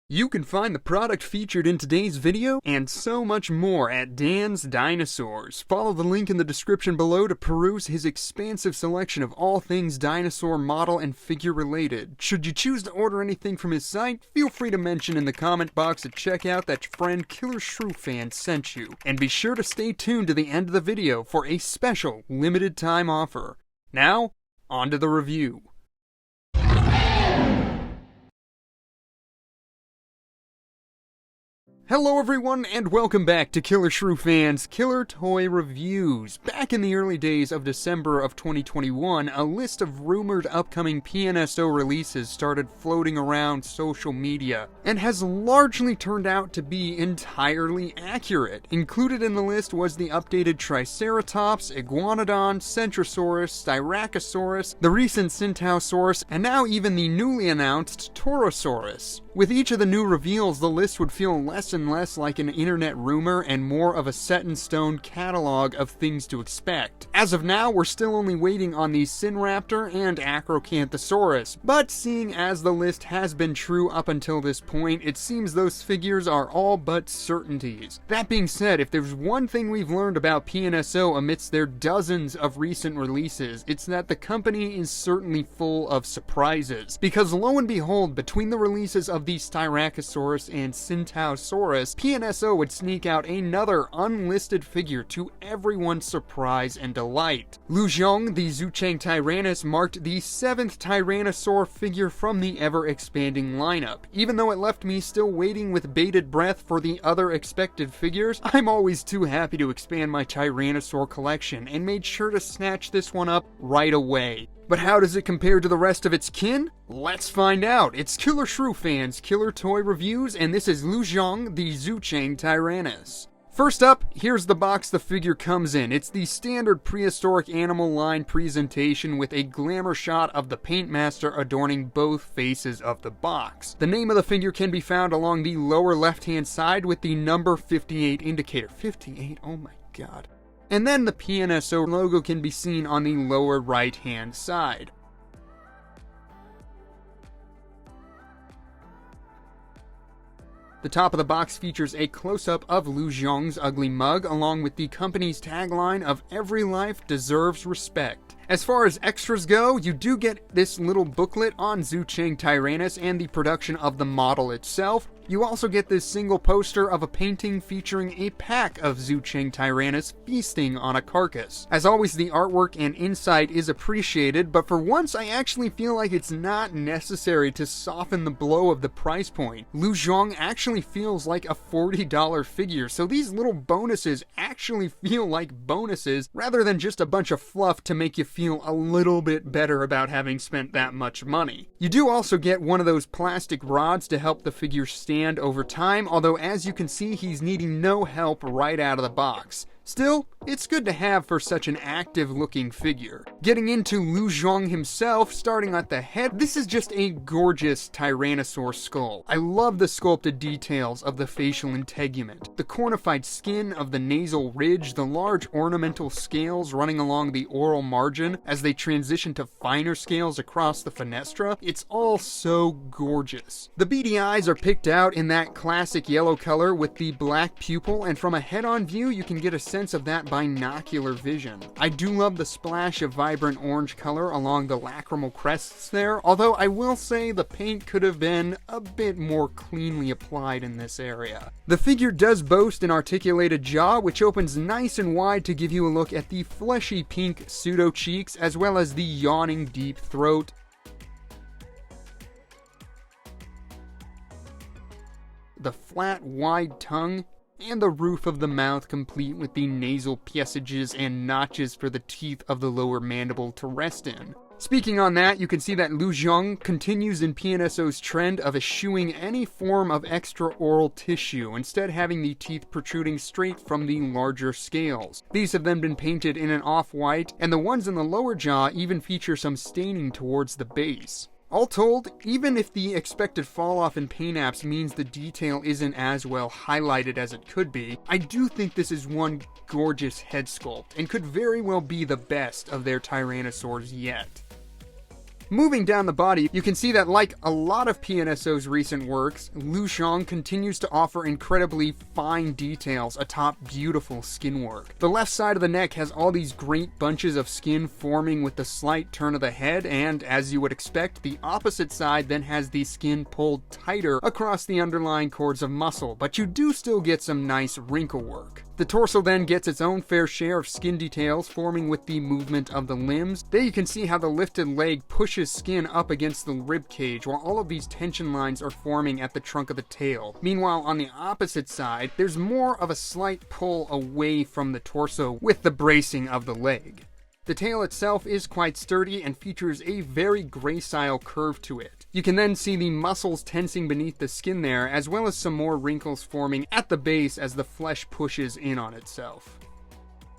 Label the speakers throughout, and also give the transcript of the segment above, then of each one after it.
Speaker 1: You can find the product featured in today's video and so much more at Dan's Dinosaurs. Follow the link in the description below to peruse his expansive selection of all things dinosaur model and figure related. Should you choose to order anything from his site, feel free to mention in the comment box at checkout that your friend Killer Shrew Fan sent you. And be sure to stay tuned to the end of the video for a special limited time offer. Now, on to the review. Hello everyone, and welcome back to Killer Shrew Fan's Killer Toy Reviews. Back in the early days of December of 2021, a list of rumored upcoming PNSO releases started floating around social media, and has largely turned out to be entirely accurate. Included in the list was the updated Triceratops, Iguanodon, Centrosaurus, Styracosaurus, the recent Centausaurus, and now even the newly announced Torosaurus. With each of the new reveals, the list would feel less and less like an internet rumor and more of a set-in-stone catalog of things to expect. As of now, we're still only waiting on the Sinraptor and Acrocanthosaurus, but seeing as the list has been true up until this point, it seems those figures are all but certainties. That being said, if there's one thing we've learned about PNSO amidst their dozens of recent releases, it's that the company is certainly full of surprises. Because lo and behold, between the releases of the Styracosaurus and Centausaurus, PNSO would sneak out another unlisted figure to everyone's surprise and delight. Xiong, the Zuchengtyrannus, marked the 7th Tyrannosaur figure from the ever-expanding lineup. Even though it left me still waiting with bated breath for the other expected figures, I'm always too happy to expand my Tyrannosaur collection and made sure to snatch this one up right away. But how does it compare to the rest of its kin? Let's find out. It's Killer Shrew Fan's Killer Toy Reviews, and this is Xiong, the Zuchengtyrannus. First up, here's the box the figure comes in. It's the standard prehistoric animal line presentation with a glamour shot of the paintmaster adorning both faces of the box. The name of the figure can be found along the lower left-hand side with the number 58 indicator. 58? Oh my god. And then the PNSO logo can be seen on the lower right-hand side. The top of the box features a close-up of Xiong's ugly mug, along with the company's tagline of "Every life deserves respect." As far as extras go, you do get this little booklet on Zuchengtyrannus and the production of the model itself. You also get this single poster of a painting featuring a pack of Zuchengtyrannus feasting on a carcass. As always, the artwork and insight is appreciated, but for once I actually feel like it's not necessary to soften the blow of the price point. Xiong actually feels like a $40 figure, so these little bonuses actually feel like bonuses rather than just a bunch of fluff to make you feel a little bit better about having spent that much money. You do also get one of those plastic rods to help the figure stand over time, although as you can see, he's needing no help right out of the box. Still, it's good to have for such an active-looking figure. Getting into Xiong himself, starting at the head, this is just a gorgeous Tyrannosaur skull. I love the sculpted details of the facial integument, the cornified skin of the nasal ridge, the large ornamental scales running along the oral margin as they transition to finer scales across the fenestra. It's all so gorgeous. The beady eyes are picked out in that classic yellow color with the black pupil, and from a head-on view you can get a sense of that binocular vision. I do love the splash of vibrant orange color along the lacrimal crests there, although I will say the paint could have been a bit more cleanly applied in this area. The figure does boast an articulated jaw, which opens nice and wide to give you a look at the fleshy pink pseudo cheeks, as well as the yawning deep throat. The flat, wide tongue, and the roof of the mouth, complete with the nasal passages and notches for the teeth of the lower mandible to rest in. Speaking on that, you can see that Xiong continues in PNSO's trend of eschewing any form of extra oral tissue, instead having the teeth protruding straight from the larger scales. These have then been painted in an off-white, and the ones in the lower jaw even feature some staining towards the base. All told, even if the expected fall-off in paint apps means the detail isn't as well highlighted as it could be, I do think this is one gorgeous head sculpt, and could very well be the best of their Tyrannosaurs yet. Moving down the body, you can see that like a lot of PNSO's recent works, Xiong continues to offer incredibly fine details atop beautiful skin work. The left side of the neck has all these great bunches of skin forming with the slight turn of the head, and as you would expect, the opposite side then has the skin pulled tighter across the underlying cords of muscle, but you do still get some nice wrinkle work. The torso then gets its own fair share of skin details forming with the movement of the limbs. There you can see how the lifted leg pushes skin up against the rib cage, while all of these tension lines are forming at the trunk of the tail. Meanwhile, on the opposite side, there's more of a slight pull away from the torso with the bracing of the leg. The tail itself is quite sturdy and features a very gracile curve to it. You can then see the muscles tensing beneath the skin there, as well as some more wrinkles forming at the base as the flesh pushes in on itself.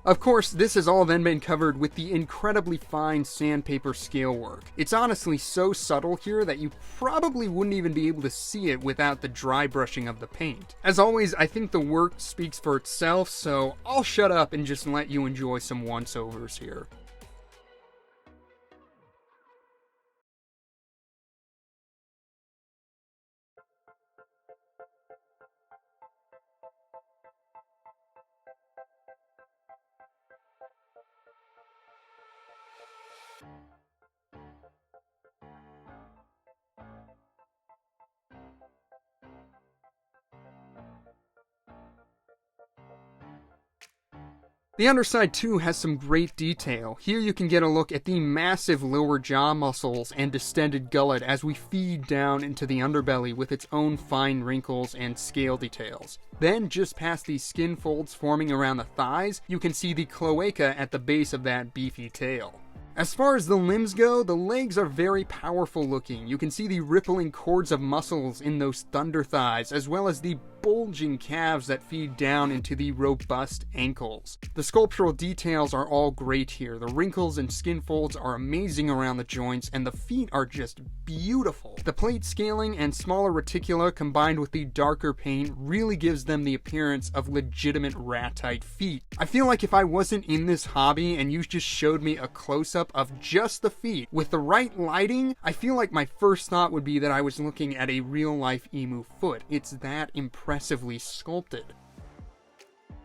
Speaker 1: Of course, this has all then been covered with the incredibly fine sandpaper scale work. It's honestly so subtle here that you probably wouldn't even be able to see it without the dry brushing of the paint. As always, I think the work speaks for itself, so I'll shut up and just let you enjoy some once-overs here. The underside too has some great detail. Here you can get a look at the massive lower jaw muscles and distended gullet as we feed down into the underbelly with its own fine wrinkles and scale details. Then, just past these skin folds forming around the thighs, you can see the cloaca at the base of that beefy tail. As far as the limbs go, the legs are very powerful looking. You can see the rippling cords of muscles in those thunder thighs, as well as the bulging calves that feed down into the robust ankles. The sculptural details are all great here. The wrinkles and skin folds are amazing around the joints, and the feet are just beautiful. The plate scaling and smaller reticula combined with the darker paint really gives them the appearance of legitimate rat-type feet. I feel like if I wasn't in this hobby and you just showed me a close-up of just the feet with the right lighting, I feel like my first thought would be that I was looking at a real-life emu foot. It's that impressively sculpted.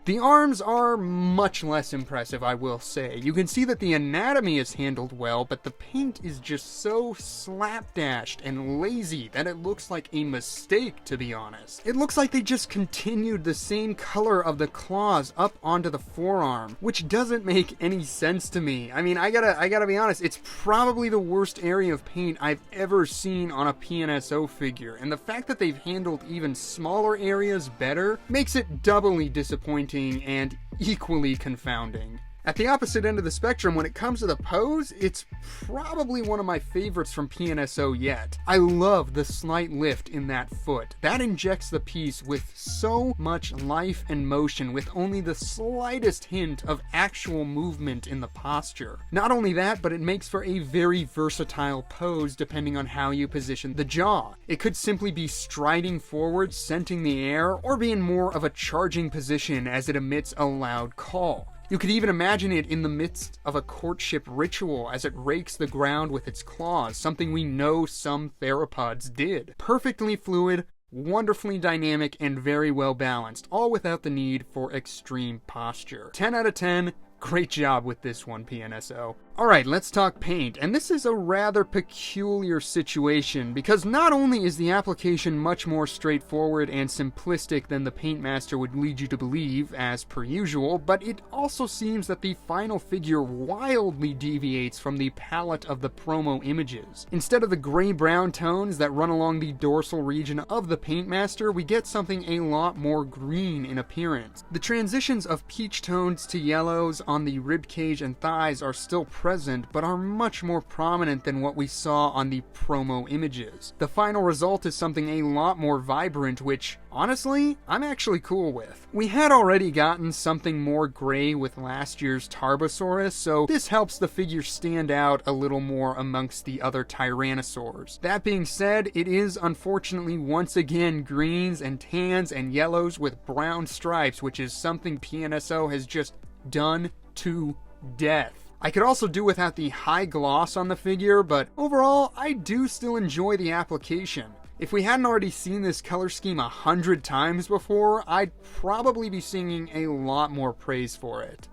Speaker 1: The arms are much less impressive, I will say. You can see that the anatomy is handled well, but the paint is just so slapdashed and lazy that it looks like a mistake, to be honest. It looks like they just continued the same color of the claws up onto the forearm, which doesn't make any sense to me. I mean, I gotta be honest, it's probably the worst area of paint I've ever seen on a PNSO figure, and the fact that they've handled even smaller areas better makes it doubly disappointing and equally confounding. At the opposite end of the spectrum, when it comes to the pose, it's probably one of my favorites from PNSO yet. I love the slight lift in that foot. That injects the piece with so much life and motion with only the slightest hint of actual movement in the posture. Not only that, but it makes for a very versatile pose depending on how you position the jaw. It could simply be striding forward, scenting the air, or be in more of a charging position as it emits a loud call. You could even imagine it in the midst of a courtship ritual as it rakes the ground with its claws, something we know some theropods did. Perfectly fluid, wonderfully dynamic, and very well balanced, all without the need for extreme posture. 10 out of 10. Great job with this one, PNSO. Alright, let's talk paint, and this is a rather peculiar situation because not only is the application much more straightforward and simplistic than the Paintmaster would lead you to believe, as per usual, but it also seems that the final figure wildly deviates from the palette of the promo images. Instead of the gray-brown tones that run along the dorsal region of the Paintmaster, we get something a lot more green in appearance. The transitions of peach tones to yellows on the ribcage and thighs are still present, but are much more prominent than what we saw on the promo images. The final result is something a lot more vibrant, which, honestly, I'm actually cool with. We had already gotten something more gray with last year's Tarbosaurus, so this helps the figure stand out a little more amongst the other Tyrannosaurs. That being said, it is unfortunately once again greens and tans and yellows with brown stripes, which is something PNSO has just done to death. I could also do without the high gloss on the figure, but overall, I do still enjoy the application. If we hadn't already seen this color scheme 100 times before, I'd probably be singing a lot more praise for it.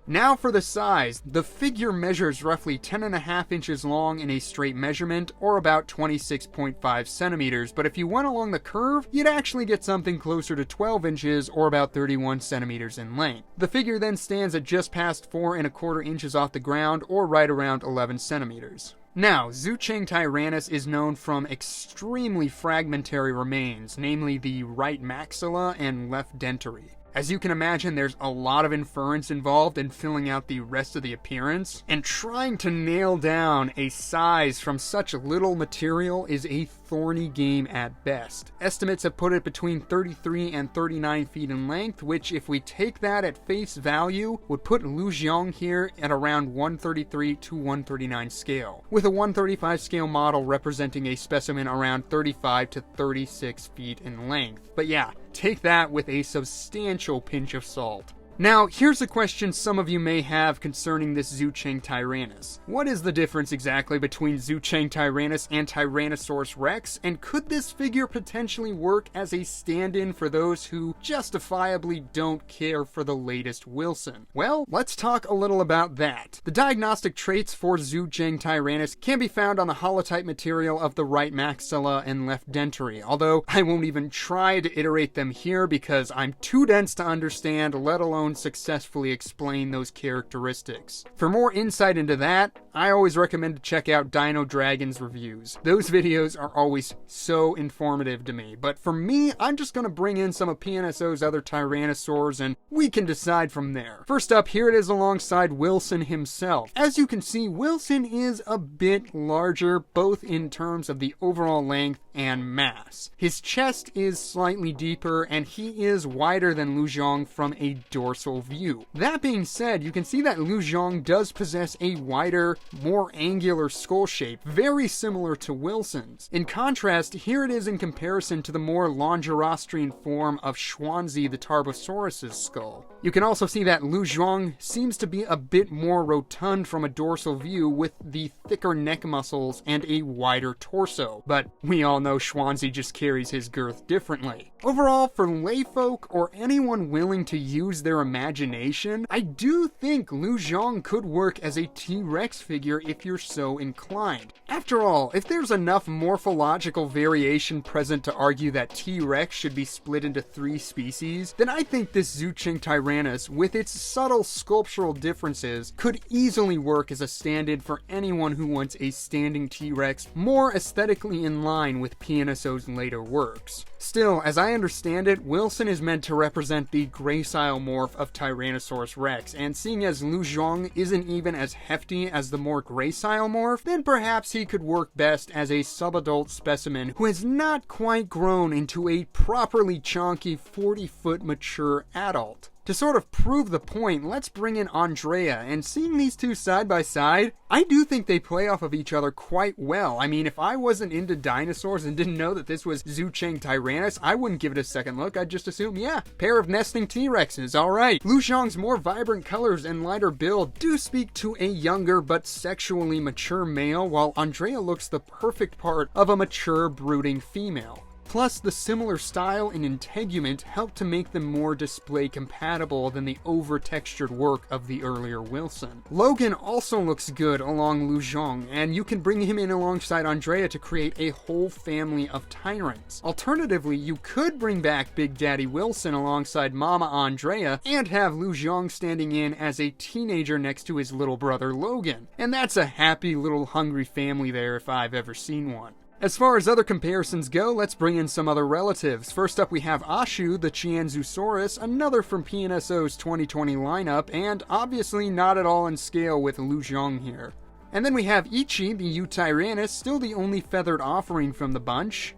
Speaker 1: Now for the size. The figure measures roughly 10.5 inches long in a straight measurement, or about 26.5 centimeters, but if you went along the curve, you'd actually get something closer to 12 inches, or about 31 centimeters in length. The figure then stands at just past 4.25 inches off the ground, or right around 11 centimeters. Now, Zuchengtyrannus is known from extremely fragmentary remains, namely the right maxilla and left dentary. As you can imagine, there's a lot of inference involved in filling out the rest of the appearance, and trying to nail down a size from such little material is a thorny game at best. Estimates have put it between 33 and 39 feet in length, which, if we take that at face value, would put Xiong here at around 133 to 139 scale, with a 135 scale model representing a specimen around 35 to 36 feet in length. But yeah, take that with a substantial pinch of salt. Now, here's a question some of you may have concerning this Zuchengtyrannus. What is the difference exactly between Zuchengtyrannus and Tyrannosaurus rex, and could this figure potentially work as a stand-in for those who justifiably don't care for the latest Wilson? Well, let's talk a little about that. The diagnostic traits for Zuchengtyrannus can be found on the holotype material of the right maxilla and left dentary, although I won't even try to iterate them here because I'm too dense to understand, let alone successfully explain those characteristics. For more insight into that, I always recommend to check out Dino Dragon's reviews. Those videos are always so informative to me, but for me, I'm just going to bring in some of PNSO's other Tyrannosaurs and we can decide from there. First up, here it is alongside Wilson himself. As you can see, Wilson is a bit larger, both in terms of the overall length and mass. His chest is slightly deeper, and he is wider than Xiong from a dorsal view. That being said, you can see that Xiong does possess a wider, more angular skull shape, very similar to Wilson's. In contrast, here it is in comparison to the more longirostrian form of Xiong the Tarbosaurus's skull. You can also see that Xiong seems to be a bit more rotund from a dorsal view, with the thicker neck muscles and a wider torso, but we all know Xiong just carries his girth differently. Overall, for layfolk or anyone willing to use their imagination, I do think Xiong could work as a T-Rex figure if you're so inclined. After all, if there's enough morphological variation present to argue that T-Rex should be split into 3 species, then I think this Zuchengtyrannus, with its subtle sculptural differences, could easily work as a stand-in for anyone who wants a standing T-Rex more aesthetically in line with PNSO's later works. Still, as I understand it, Wilson is meant to represent the gracile morph of Tyrannosaurus rex, and seeing as Xiong isn't even as hefty as the more gracile morph, then perhaps he could work best as a subadult specimen who has not quite grown into a properly chonky 40-foot mature adult. To sort of prove the point, let's bring in Andrea, and seeing these two side by side, I do think they play off of each other quite well. I mean, if I wasn't into dinosaurs and didn't know that this was Zuchengtyrannus, I wouldn't give it a second look. I'd just assume, yeah, pair of nesting T-Rexes, alright. Xiong's more vibrant colors and lighter build do speak to a younger but sexually mature male, while Andrea looks the perfect part of a mature, brooding female. Plus, the similar style and integument help to make them more display compatible than the over-textured work of the earlier Wilson. Logan also looks good along Xiong, and you can bring him in alongside Andrea to create a whole family of tyrants. Alternatively, you could bring back Big Daddy Wilson alongside Mama Andrea and have Xiong standing in as a teenager next to his little brother Logan. And that's a happy little hungry family there if I've ever seen one. As far as other comparisons go, let's bring in some other relatives. First up, we have Ashu, the Chianzusaurus, another from PNSO's 2020 lineup, and obviously not at all in scale with Xiong here. And then we have Ichi, the Eutyrannus, still the only feathered offering from the bunch.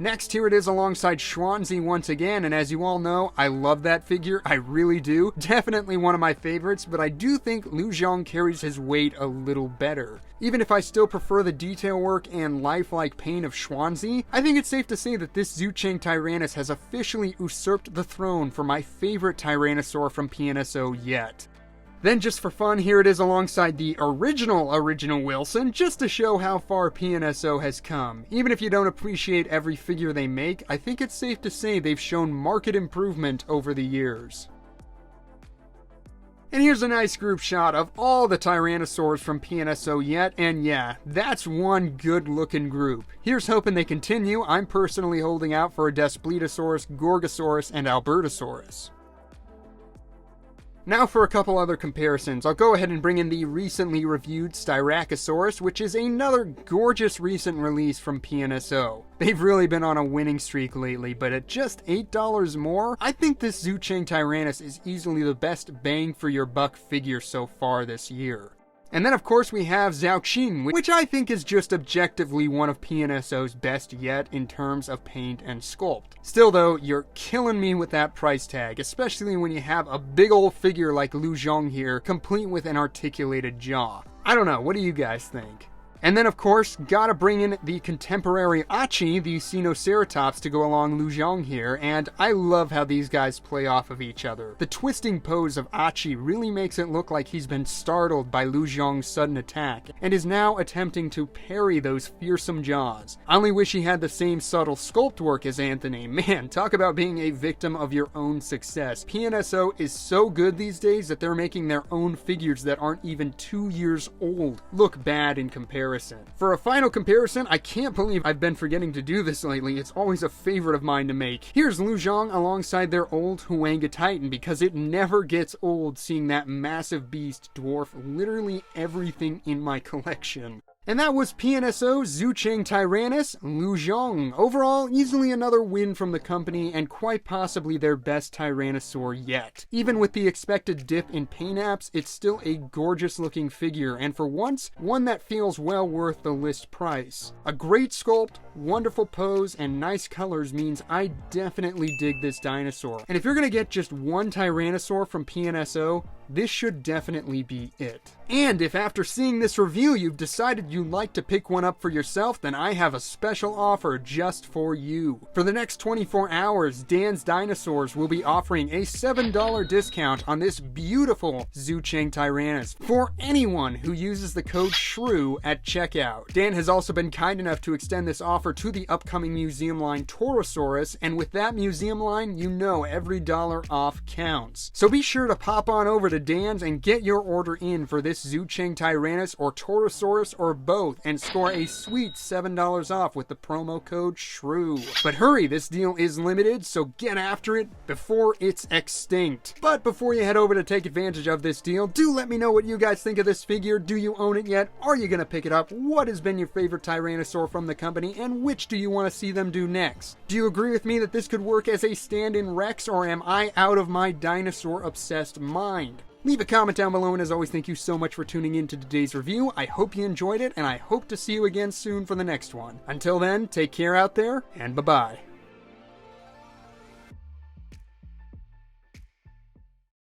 Speaker 1: Next, here it is alongside Xiong once again, and as you all know, I love that figure, I really do. Definitely one of my favorites, but I do think Xiong carries his weight a little better. Even if I still prefer the detail work and lifelike paint of Xiong, I think it's safe to say that this Zuchengtyrannus has officially usurped the throne for my favorite Tyrannosaur from PNSO yet. Then just for fun, here it is alongside the original Wilson, just to show how far PNSO has come. Even if you don't appreciate every figure they make, I think it's safe to say they've shown marked improvement over the years. And here's a nice group shot of all the Tyrannosaurs from PNSO yet, and yeah, that's one good looking group. Here's hoping they continue. I'm personally holding out for a Daspletosaurus, Gorgosaurus, and Albertosaurus. Now for a couple other comparisons, I'll go ahead and bring in the recently reviewed Styracosaurus, which is another gorgeous recent release from PNSO. They've really been on a winning streak lately, but at just $8 more, I think this Zuchengtyrannus is easily the best bang for your buck figure so far this year. And then of course we have Xiong, which I think is just objectively one of PNSO's best yet in terms of paint and sculpt. Still though, you're killing me with that price tag, especially when you have a big old figure like Xiong here, complete with an articulated jaw. I don't know, what do you guys think? And then of course, gotta bring in the contemporary Achi, the Sinoceratops, to go along Xiong here, and I love how these guys play off of each other. The twisting pose of Achi really makes it look like he's been startled by Xiong's sudden attack, and is now attempting to parry those fearsome jaws. I only wish he had the same subtle sculpt work as Anthony. Man, talk about being a victim of your own success. PNSO is so good these days that they're making their own figures that aren't even 2 years old look bad in comparison. For a final comparison, I can't believe I've been forgetting to do this lately. It's always a favorite of mine to make. Here's Xiong alongside their old Huanga Titan, because it never gets old seeing that massive beast dwarf literally everything in my collection. And that was PNSO Zuchengtyrannus Xiong. Overall, easily another win from the company and quite possibly their best Tyrannosaur yet. Even with the expected dip in paint apps, it's still a gorgeous looking figure, and for once, one that feels well worth the list price. A great sculpt, wonderful pose, and nice colors means I definitely dig this dinosaur. And if you're gonna get just one Tyrannosaur from PNSO, this should definitely be it. And if after seeing this review you've decided you'd like to pick one up for yourself, then I have a special offer just for you. For the next 24 hours, Dan's Dinosaurs will be offering a $7 discount on this beautiful Zuchengtyrannus for anyone who uses the code SHREW at checkout. Dan has also been kind enough to extend this offer to the upcoming museum line Torosaurus, and with that museum line, you know every dollar off counts. So be sure to pop on over to Dan's and get your order in for this Zuchengtyrannus or Torosaurus or both, and score a sweet $7 off with the promo code SHREW. But hurry, this deal is limited, so get after it before it's extinct. But before you head over to take advantage of this deal, do let me know what you guys think of this figure. Do you own it yet? Are you gonna pick it up? What has been your favorite Tyrannosaur from the company, and which do you want to see them do next? Do you agree with me that this could work as a stand-in Rex, or am I out of my dinosaur-obsessed mind? Leave a comment down below, and as always, thank you so much for tuning in to today's review. I hope you enjoyed it, and I hope to see you again soon for the next one. Until then, take care out there, and bye-bye.